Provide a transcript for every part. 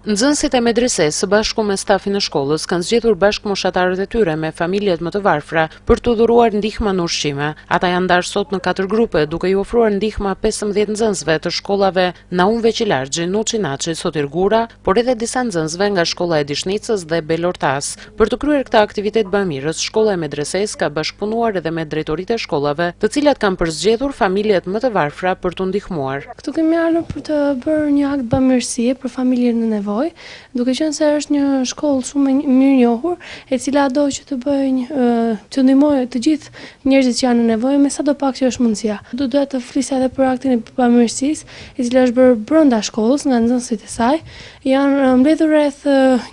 Nxënësit e medreses së bashku me stafin e shkollës kanë zgjedhur bashkë moshatarët e tyre me familjet më të varfra për të dhuruar ndihma në ushqime. Ata janë ndarë sot në 4 grupe, duke i ofruar ndihma 15 nxënësve të shkollave Naum Veqilargji, Nuçi Naçi, Sotir Gura, por edhe disa nxënësve nga shkolla e Dishnicës dhe Belortas. Për të kryer këtë aktivitet bamirës, shkolla e medreses ka bashkëpunuar edhe me drejtoritë e shkollave, të cilat kanë përzgjedhur familjet më të varfra për të ndihmuar. Këtu kemi ardhur për të bërë një akt bamirësie për familjen në nevojë, duke qenë se është një shkollë shumë e mirë njohur, e cila do që të bëjë të ndihmojë të gjithë njerëzit që janë në nevojë me sadopak që është mundësia. Doja të flisja edhe për aktin e bamirësisë, i cili është bërë brenda shkollës nga nxënësit e saj. Janë mbledhur rreth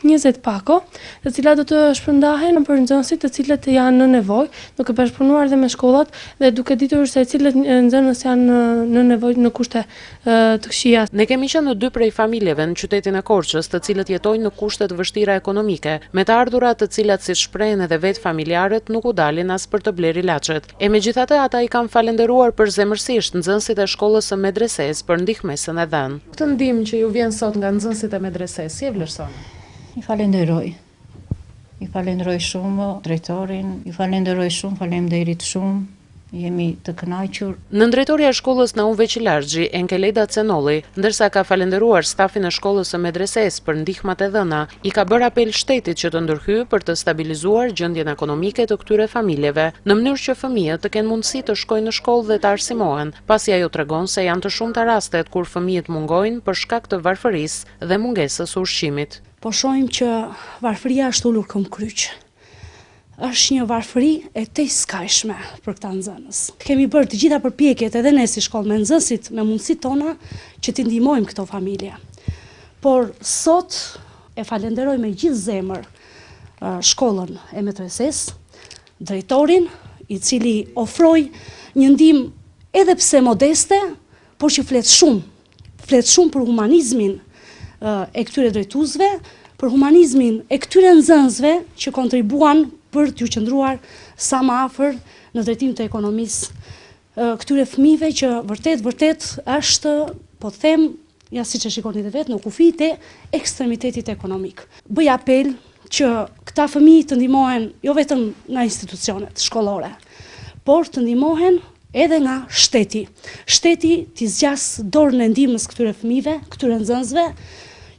20 pako, të cilat do të shpërndahen për nxënësit të cilët janë në nevojë, duke bashkëpunuar edhe me shkollat dhe duke ditur se cilët nxënës janë në nevojë në kushte të këqija. Ne kemi qenë në 2 prej familjeve në qytetin e Korçës, të cilët jetojnë në kushte të vështira ekonomike, me të ardhura të cilat, si shprehen edhe vetë familjarët, nuk u dalin as për të bler ilaçet. E megjithatë, ata i kanë falenderuar përzemërsisht nxënësit e shkollës së medreses për ndihmësën e dhënë. Këtë ndihmë që ju vjen sot nga nxënësit e medreses, si e vlerësoni? I falenderoj shumë drejtorin, i falenderoj shumë, faleminderit shumë. Jemi të kënaqur. Në drejtoria e shkollës Naum Veqilargji, Enkeleda Cenolli, ndërsa ka falenderuar stafin e shkollës së medreses për ndihmat e dhëna, i ka bërë apel shtetit që të ndërhyjë për të stabilizuar gjendjen ekonomike të këtyre familjeve, në mënyrë që fëmijët të kenë mundësi të shkojnë në shkollë dhe të arsimohen, pasi ajo tregon se janë të shumta rastet kur fëmijët mungojnë për shkak të varfërisë dhe mungesës së ushqimit. Po shohim që varfëria është ulur këmbë kryq. Është një varfëri e tejskajshme për këta nxënës. Kemi bërë të gjitha përpjekjet edhe ne si shkollë me nxënësit, me mundësitë tona që t'i ndihmojmë këto familje. Por sot e falenderoj me gjithë zemër shkollën e medreses, drejtorin, i cili ofroi një ndihmë edhe pse modeste, por që flet shumë për humanizmin e këtyre drejtuesve, për humanizmin e këtyre nxënësve që kontribuan për t'ju qëndruar sa më afër në drejtim të ekonomisë këtyre fëmijëve që vërtet është, po them, ja siç e shikoni edhe vetë, në kufi të ekstremitetit ekonomik. Bëj apel që këta fëmijë të ndihmohen jo vetëm nga institucionet shkollore, por të ndihmohen edhe nga shteti. Shteti t'i zgjas dorën e ndihmës këtyre fëmijëve, këtyre nxënësve,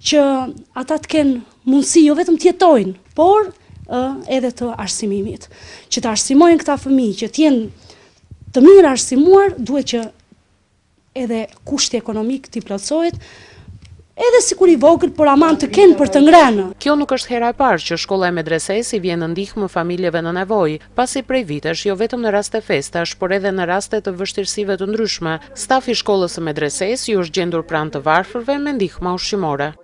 që ata të kenë mundësi jo vetëm të jetojnë, por edhe të arsimimit. Që të arsimojnë këta fëmijë, që t'jenë të mirë arsimuar, duhet që edhe kushti ekonomik t'i plotësohet, edhe sikur i vogël, por aman të kenë për të ngrënë. Kjo nuk është hera e parë që shkolla e medreses i vjen në ndihmë familjeve në nevojë, pasi prej vitesh jo vetëm në raste festash, por edhe në raste të vështirësive të ndryshme, stafi i shkollës së medreses ju është gjendur pranë të varfërve me ndihmë ushqimore.